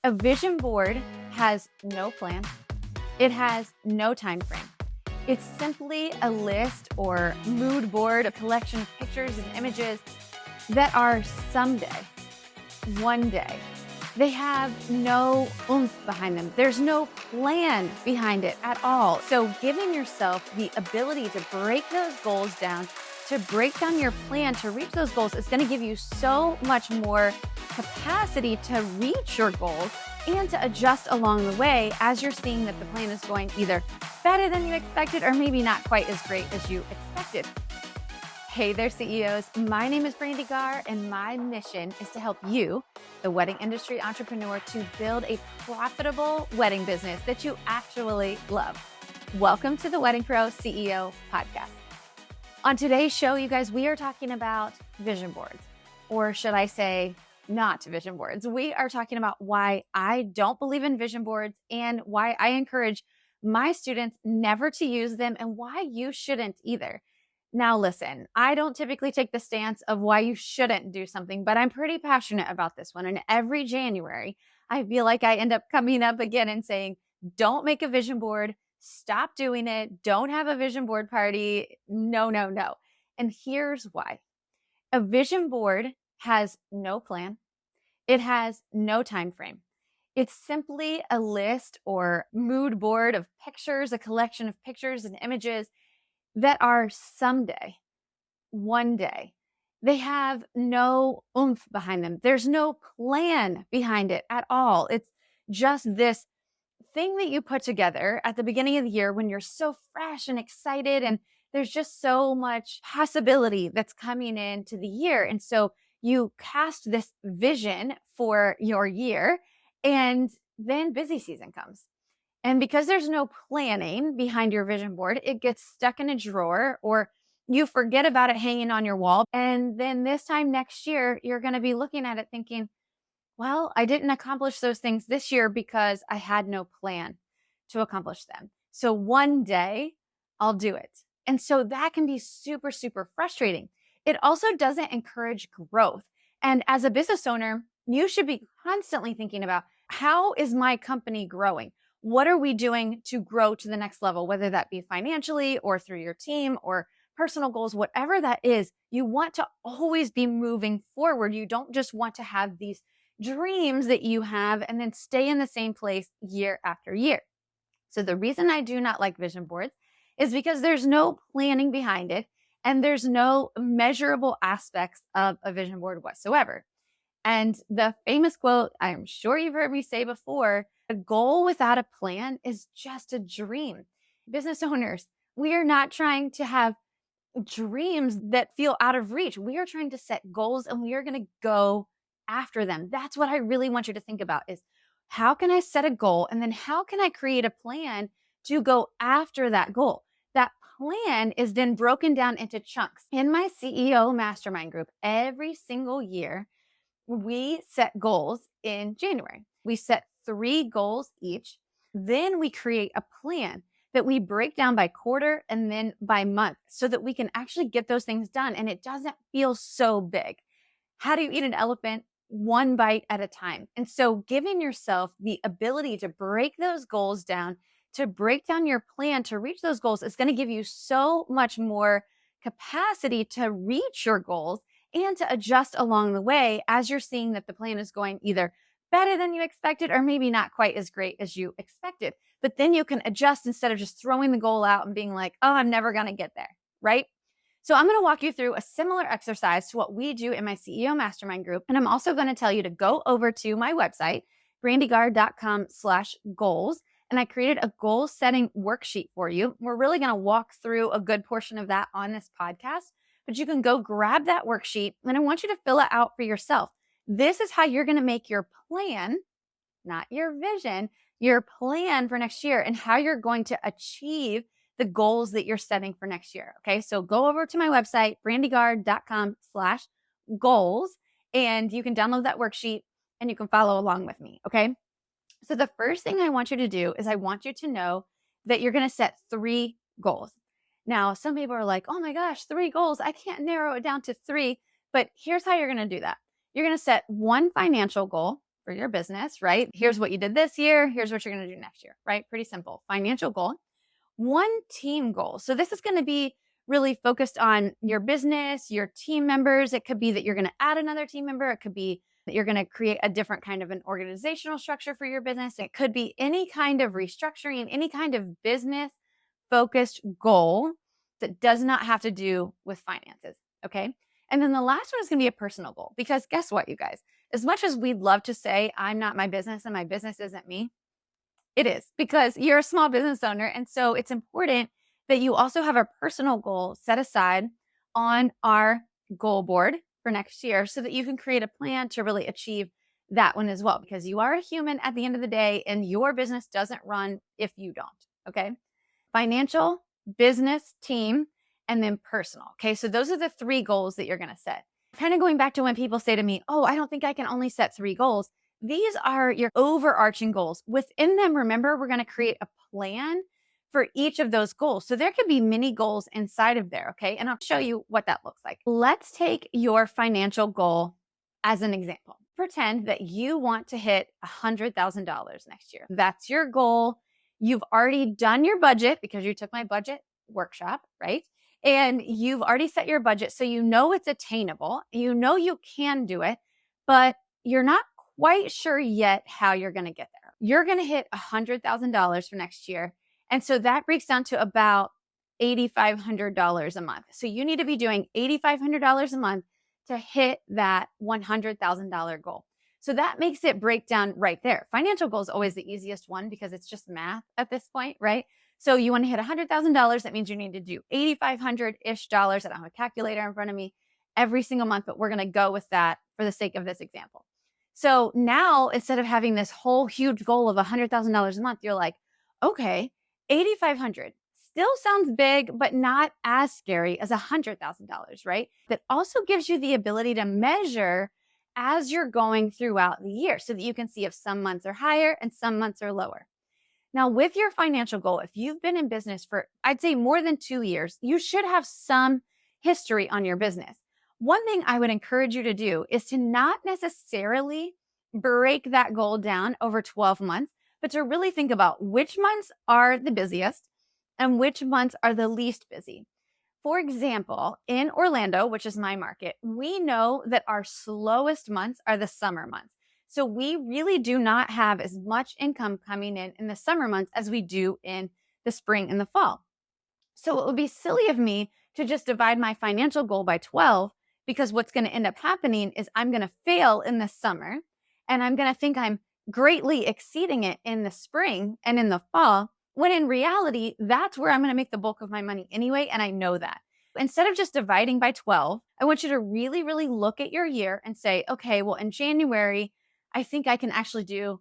A vision board has no plan. It has no time frame. It's simply a list or mood board, a collection of pictures and images that are someday, one day. They have no oomph behind them. There's no plan behind it at all. So giving yourself the ability to break those goals down, to break down your plan to reach those goals is going to give you so much more capacity to reach your goals and to adjust along the way as you're seeing that the plan is going either better than you expected or maybe not quite as great as you expected. Hey there, CEOs. My name is Brandee Gaar, and my mission is to help you, the wedding industry entrepreneur, to build a profitable wedding business that you actually love. Welcome to the Wedding Pro CEO podcast. On today's show, you guys, we are talking about vision boards, or should I say not vision boards. We are talking about why I don't believe in vision boards and why I encourage my students never to use them and why you shouldn't either. Now, listen, I don't typically take the stance of why you shouldn't do something, but I'm pretty passionate about this one. And every January, I feel like I end up coming up again and saying, don't make a vision board. Stop doing it. Don't have a vision board party. No, no, no. And here's why. A vision board has no plan. It has no time frame. It's simply a list or mood board of pictures, a collection of pictures and images that are someday, one day. They have no oomph behind them. There's no plan behind it at all. It's just this thing that you put together at the beginning of the year when you're so fresh and excited and there's just so much possibility that's coming into the year. And so you cast this vision for your year and then busy season comes. And because there's no planning behind your vision board, it gets stuck in a drawer or you forget about it hanging on your wall. And then this time next year, you're going to be looking at it thinking, well, I didn't accomplish those things this year because I had no plan to accomplish them. So one day I'll do it. And so that can be super, super frustrating. It also doesn't encourage growth. And as a business owner, you should be constantly thinking about, how is my company growing? What are we doing to grow to the next level, whether that be financially or through your team or personal goals, whatever that is, you want to always be moving forward. You don't just want to have these dreams that you have and then stay in the same place year after year. So the reason I do not like vision boards is because there's no planning behind it and there's no measurable aspects of a vision board whatsoever. And the famous quote, I'm sure you've heard me say before, a goal without a plan is just a dream. Business owners, we are not trying to have dreams that feel out of reach. We are trying to set goals and we are going to go after them. That's what I really want you to think about is, how can I set a goal? And then how can I create a plan to go after that goal? That plan is then broken down into chunks. In my CEO mastermind group, every single year, we set goals in January. We set 3 goals each. Then we create a plan that we break down by quarter and then by month so that we can actually get those things done. And it doesn't feel so big. How do you eat an elephant? One bite at a time. And so giving yourself the ability to break those goals down, to break down your plan to reach those goals is going to give you so much more capacity to reach your goals and to adjust along the way as you're seeing that the plan is going either better than you expected or maybe not quite as great as you expected. But then you can adjust instead of just throwing the goal out and being like, oh, I'm never going to get there, right? So I'm going to walk you through a similar exercise to what we do in my CEO Mastermind group. And I'm also going to tell you to go over to my website, brandeegaar.com/goals. And I created a goal setting worksheet for you. We're really going to walk through a good portion of that on this podcast, but you can go grab that worksheet and I want you to fill it out for yourself. This is how you're going to make your plan, not your vision, your plan for next year and how you're going to achieve the goals that you're setting for next year. Okay. So go over to my website, brandeegaar.com/goals, and you can download that worksheet and you can follow along with me. Okay. So the first thing I want you to do is I want you to know that you're going to set 3 goals. Now, some people are like, oh my gosh, 3 goals. I can't narrow it down to 3, but here's how you're going to do that. You're going to set 1 financial goal for your business, right? Here's what you did this year. Here's what you're going to do next year, right? Pretty simple. Financial goal. One team goal. So this is going to be really focused on your business, your team members. It could be that you're going to add another team member. It could be that you're going to create a different kind of an organizational structure for your business. It could be any kind of restructuring, any kind of business focused goal that does not have to do with finances. Okay. And then the last one is going to be a personal goal, because guess what, you guys? As much as we'd love to say, I'm not my business and my business isn't me, it is, because you're a small business owner. And so it's important that you also have a personal goal set aside on our goal board for next year so that you can create a plan to really achieve that one as well, because you are a human at the end of the day and your business doesn't run if you don't. Okay. Financial, business, team, and then personal. Okay. So those are the three goals that you're going to set. Kind of going back to when people say to me, oh, I don't think I can only set three goals. These are your overarching goals. Within them, remember, we're going to create a plan for each of those goals. So there could be mini goals inside of there. Okay. And I'll show you what that looks like. Let's take your financial goal as an example. Pretend that you want to hit $100,000 next year. That's your goal. You've already done your budget because you took my budget workshop, right? And you've already set your budget. So you know it's attainable. You know you can do it, but you're not quite sure yet how you're going to get there. You're going to hit $100,000 for next year. And so that breaks down to about $8,500 a month. So you need to be doing $8,500 a month to hit that $100,000 goal. So that makes it break down right there. Financial goal is always the easiest one because it's just math at this point, right? So you want to hit $100,000. That means you need to do $8,500-ish. I don't have a calculator in front of me every single month, but we're going to go with that for the sake of this example. So now instead of having this whole huge goal of $100,000 a month, you're like, okay, 8,500 still sounds big, but not as scary as $100,000, right? That also gives you the ability to measure as you're going throughout the year so that you can see if some months are higher and some months are lower. Now, with your financial goal, if you've been in business for, I'd say more than 2 years, you should have some history on your business. One thing I would encourage you to do is to not necessarily break that goal down over 12 months, but to really think about which months are the busiest and which months are the least busy. For example, in Orlando, which is my market, we know that our slowest months are the summer months. So we really do not have as much income coming in the summer months as we do in the spring and the fall. So it would be silly of me to just divide my financial goal by 12, because what's going to end up happening is I'm going to fail in the summer and I'm going to think I'm greatly exceeding it in the spring and in the fall, when in reality, that's where I'm going to make the bulk of my money anyway. And I know that. Instead of just dividing by 12, I want you to really, really look at your year and say, okay, well, in January, I think I can actually do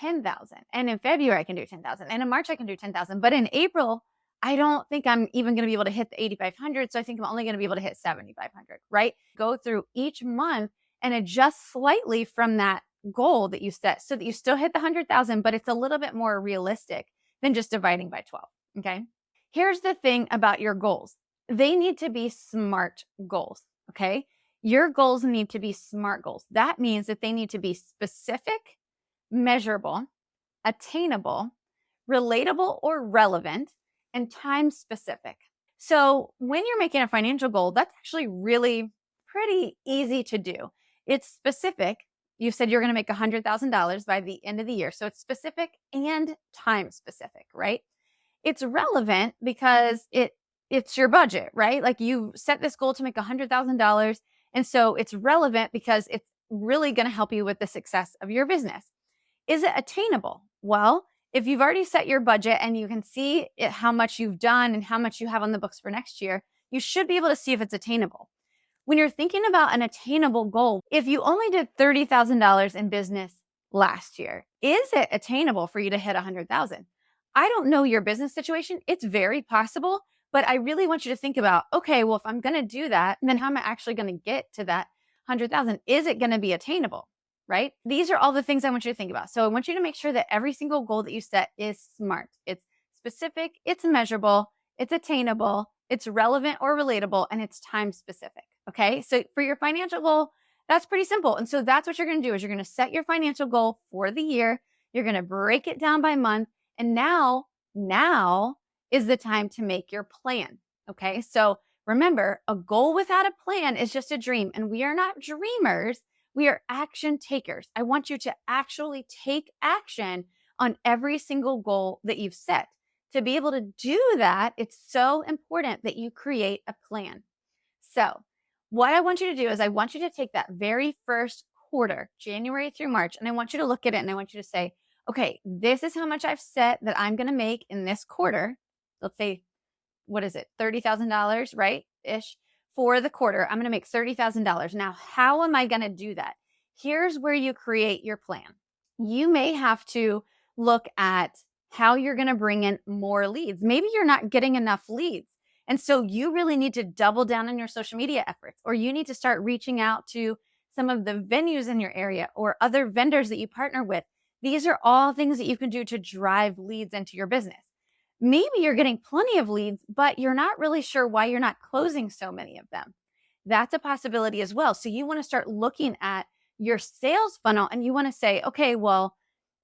10,000. And in February, I can do 10,000. And in March, I can do 10,000. But in April, I don't think I'm even going to be able to hit the 8,500. So I think I'm only going to be able to hit 7,500, right? Go through each month and adjust slightly from that goal that you set so that you still hit the 100,000, but it's a little bit more realistic than just dividing by 12. Okay. Here's the thing about your goals. They need to be SMART goals. Okay. Your goals need to be SMART goals. That means that they need to be specific, measurable, attainable, relatable or relevant, and time specific. So when you're making a financial goal, that's actually really pretty easy to do. It's specific. You said you're going to make $100,000 by the end of the year. So it's specific and time specific, right? It's relevant because it's your budget, right? Like you set this goal to make $100,000. And so it's relevant because it's really going to help you with the success of your business. Is it attainable? Well, if you've already set your budget and you can see how much you've done and how much you have on the books for next year, you should be able to see if it's attainable. When you're thinking about an attainable goal, if you only did $30,000 in business last year, is it attainable for you to hit 100,000? I don't know your business situation. It's very possible, but I really want you to think about, okay, well, if I'm going to do that, then how am I actually going to get to that 100,000? Is it going to be attainable? Right? These are all the things I want you to think about. So I want you to make sure that every single goal that you set is SMART. It's specific, it's measurable, it's attainable, it's relevant or relatable, and it's time specific. Okay. So for your financial goal, That's pretty simple. And so that's what you're going to do is you're going to set your financial goal for the year. You're going to break it down by month. And now is the time to make your plan. Okay. So remember, a goal without a plan is just a dream. And we are not dreamers. We are action takers. I want you to actually take action on every single goal that you've set. To be able to do that, it's so important that you create a plan. So, what I want you to do is I want you to take that very first quarter, January through March, and I want you to look at it and I want you to say, okay, this is how much I've set that I'm going to make in this quarter. Let's say, what is it? $30,000, right? Ish. For the quarter, I'm going to make $30,000. Now, how am I going to do that? Here's where you create your plan. You may have to look at how you're going to bring in more leads. Maybe you're not getting enough leads. And so you really need to double down on your social media efforts, or you need to start reaching out to some of the venues in your area or other vendors that you partner with. These are all things that you can do to drive leads into your business. Maybe you're getting plenty of leads, but you're not really sure why you're not closing so many of them. That's a possibility as well. So you want to start looking at your sales funnel and you want to say, okay, well,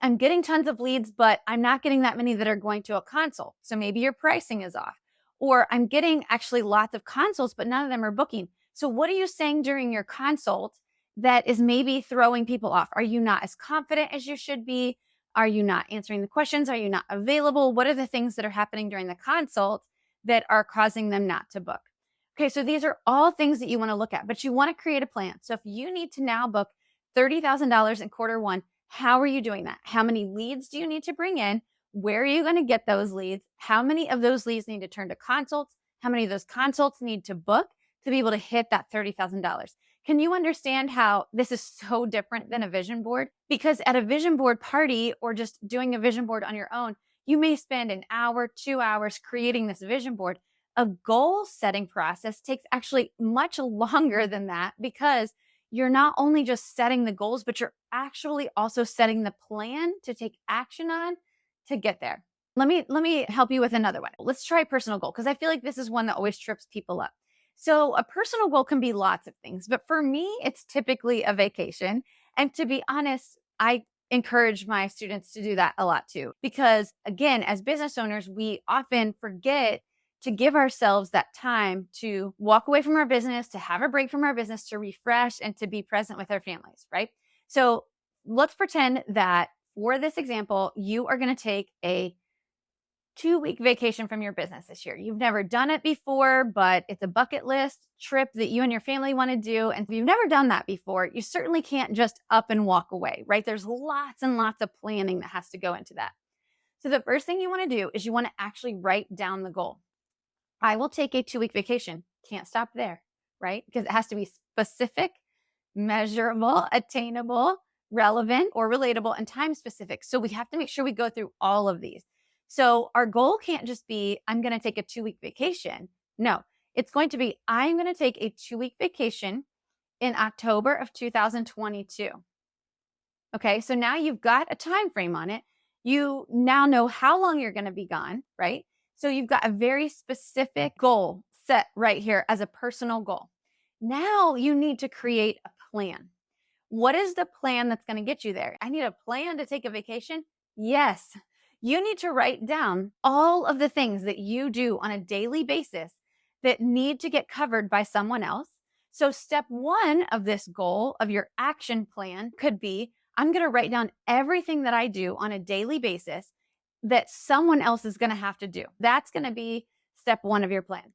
I'm getting tons of leads, but I'm not getting that many that are going to a consult. So maybe your pricing is off. Or I'm getting actually lots of consults, but none of them are booking. So what are you saying during your consult that is maybe throwing people off? Are you not as confident as you should be? Are you not answering the questions? Are you not available? What are the things that are happening during the consult that are causing them not to book? Okay, so these are all things that you want to look at, but you want to create a plan. So if you need to now book $30,000 in quarter one, how are you doing that? How many leads do you need to bring in? Where are you going to get those leads? How many of those leads need to turn to consults? How many of those consults need to book to be able to hit that $30,000? Can you understand how this is so different than a vision board? Because at a vision board party or just doing a vision board on your own, you may spend an hour, 2 hours creating this vision board. A goal setting process takes actually much longer than that because you're not only just setting the goals, but you're actually also setting the plan to take action on to get there. Let me help you with another one. Let's try personal goal because I feel like this is one that always trips people up. So a personal goal can be lots of things, but for me, it's typically a vacation. And to be honest, I encourage my students to do that a lot too, because again, as business owners, we often forget to give ourselves that time to walk away from our business, to have a break from our business, to refresh and to be present with our families, right? So let's pretend that for this example, you are going to take a 2-week vacation from your business this year. You've never done it before, but it's a bucket list trip that you and your family want to do. And if you've never done that before, you certainly can't just up and walk away, right? There's lots and lots of planning that has to go into that. So the first thing you want to do is you want to actually write down the goal. I will take a 2-week vacation. Can't stop there, right? Because it has to be specific, measurable, attainable, relevant, or relatable, and time specific. So we have to make sure we go through all of these. So our goal can't just be, I'm going to take a 2-week vacation. No, it's going to be, I'm going to take a 2-week vacation in October of 2022. Okay, so now you've got a time frame on it. You now know how long you're going to be gone, right? So you've got a very specific goal set right here as a personal goal. Now you need to create a plan. What is the plan that's going to get you there? I need a plan to take a vacation. Yes, you need to write down all of the things that you do on a daily basis that need to get covered by someone else. So step one of this goal of your action plan could be, I'm going to write down everything that I do on a daily basis that someone else is going to have to do. That's going to be step one of your plan.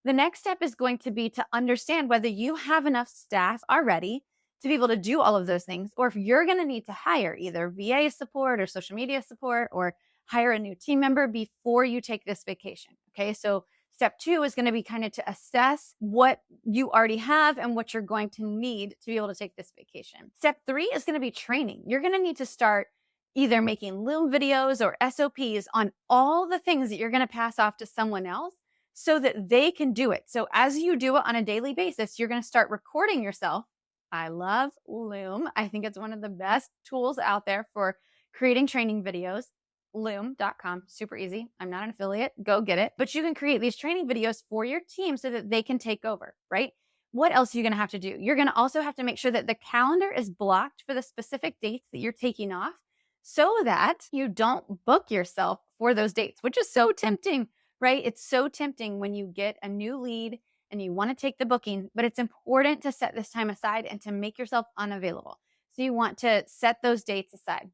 The next step is going to be to understand whether you have enough staff already to be able to do all of those things, or if you're going to need to hire either VA support or social media support or hire a new team member before you take this vacation. Okay, so step two is going to be kind of to assess what you already have and what you're going to need to be able to take this vacation. Step three is going to be training. You're going to need to start either making Loom videos or SOPs on all the things that you're going to pass off to someone else so that they can do it. So as you do it on a daily basis, you're going to start recording yourself. I love Loom. I think it's one of the best tools out there for creating training videos. Loom.com, super easy. I'm not an affiliate. Go get it. But you can create these training videos for your team so that they can take over, right? What else are you going to have to do? You're going to also have to make sure that the calendar is blocked for the specific dates that you're taking off so that you don't book yourself for those dates, which is so tempting, right? It's so tempting when you get a new lead and you want to take the booking, but it's important to set this time aside and to make yourself unavailable. So you want to set those dates aside.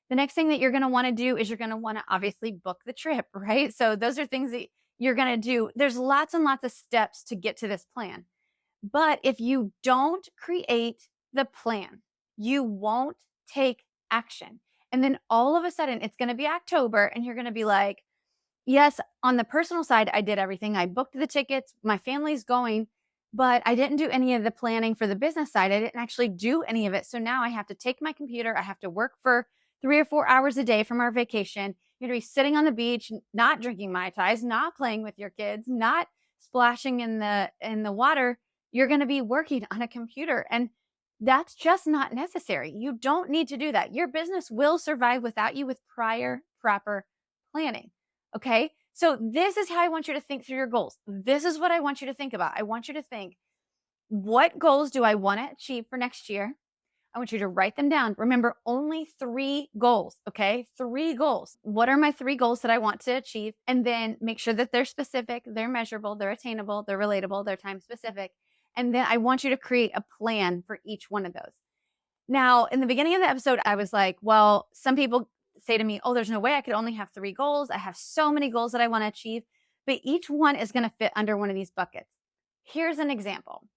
The next thing that you're going to want to do is you're going to want to obviously book the trip, right? So those are things that you're going to do. There's lots and lots of steps to get to this plan. But if you don't create the plan, you won't take action. And then all of a sudden, it's going to be October, and you're going to be like, yes, on the personal side, I did everything. I booked the tickets, my family's going, but I didn't do any of the planning for the business side. I didn't actually do any of it. So now I have to take my computer, I have to work for 3 or 4 hours a day from our vacation. You're going to be sitting on the beach, not drinking Mai Tais, not playing with your kids, not splashing in the water. You're going to be working on a computer, and that's just not necessary. You don't need to do that. Your business will survive without you with prior proper planning. Okay. So this is how I want you to think through your goals. This is what I want you to think about. I want you to think, what goals do I want to achieve for next year? I want you to write them down. Remember, only 3 goals, okay? 3 goals. What are my 3 goals that I want to achieve? And then make sure that they're specific, they're measurable, they're attainable, they're relatable, they're time specific. And then I want you to create a plan for each one of those. Now, in the beginning of the episode, I was like, well, some people say to me, oh, there's no way I could only have 3 goals. I have so many goals that I want to achieve, but each one is going to fit under one of these buckets. Here's an example.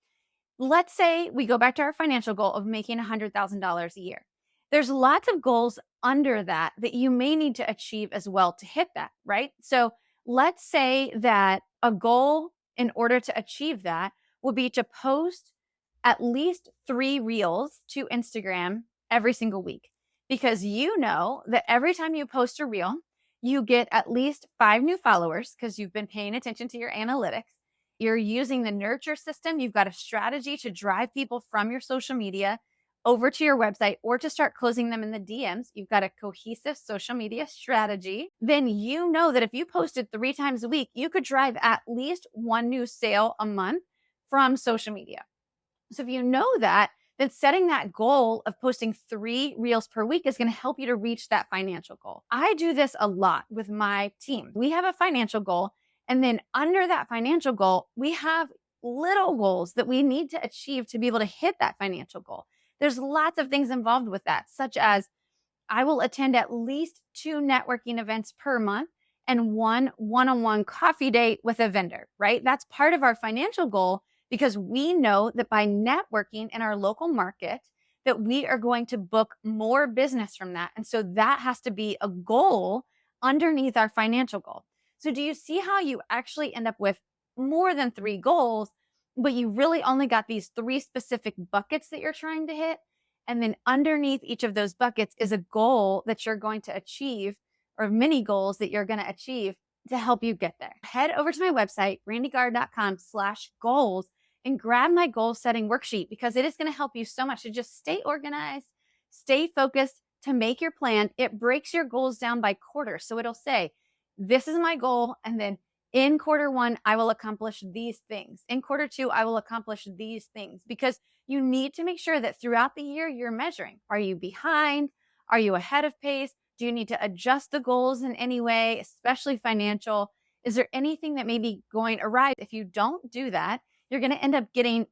Let's say we go back to our financial goal of making $100,000 a year. There's lots of goals under that that you may need to achieve as well to hit that, right? So let's say that a goal in order to achieve that would be to post at least 3 reels to Instagram every single week, because you know that every time you post a reel, you get at least 5 new followers because you've been paying attention to your analytics. You're using the nurture system. You've got a strategy to drive people from your social media over to your website or to start closing them in the DMs. You've got a cohesive social media strategy. Then you know that if you posted 3 times a week, you could drive at least 1 new sale a month from social media. So if you know that, then setting that goal of posting 3 reels per week is going to help you to reach that financial goal. I do this a lot with my team. We have a financial goal, and then under that financial goal, we have little goals that we need to achieve to be able to hit that financial goal. There's lots of things involved with that, such as I will attend at least 2 networking events per month and 1 one-on-one coffee date with a vendor, right? That's part of our financial goal, because we know that by networking in our local market that we are going to book more business from that. And so that has to be a goal underneath our financial goal. So do you see how you actually end up with more than 3 goals, but you really only got these 3 specific buckets that you're trying to hit? And then underneath each of those buckets is a goal that you're going to achieve, or mini goals that you're going to achieve to help you get there. Head over to my website, brandeegaar.com/goals, and grab my goal setting worksheet, because it is going to help you so much to just stay organized, stay focused, to make your plan. It breaks your goals down by quarter. So it'll say, this is my goal. And then in quarter 1, I will accomplish these things. In quarter 2, I will accomplish these things, because you need to make sure that throughout the year you're measuring. Are you behind? Are you ahead of pace? Do you need to adjust the goals in any way, especially financial? Is there anything that may be going awry? If you don't do that, you're going to end up getting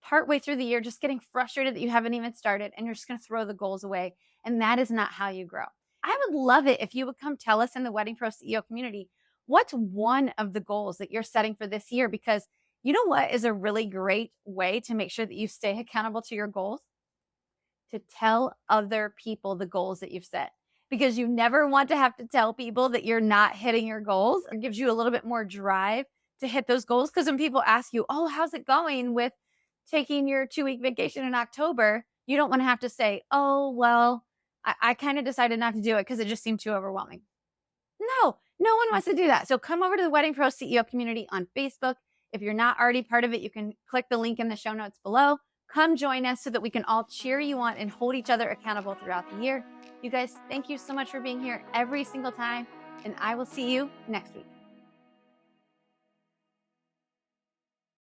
partway through the year, just getting frustrated that you haven't even started, and you're just going to throw the goals away. And that is not how you grow. I would love it if you would come tell us in the Wedding Pro CEO community, what's one of the goals that you're setting for this year? Because you know what is a really great way to make sure that you stay accountable to your goals? To tell other people the goals that you've set. Because you never want to have to tell people that you're not hitting your goals. It gives you a little bit more drive to hit those goals. Because when people ask you, oh, how's it going with taking your 2-week vacation in October? You don't want to have to say, oh, well, I kind of decided not to do it because it just seemed too overwhelming. No, no one wants to do that. So come over to the Wedding Pro CEO community on Facebook. If you're not already part of it, you can click the link in the show notes below. Come join us so that we can all cheer you on and hold each other accountable throughout the year. You guys, thank you so much for being here every single time, and I will see you next week.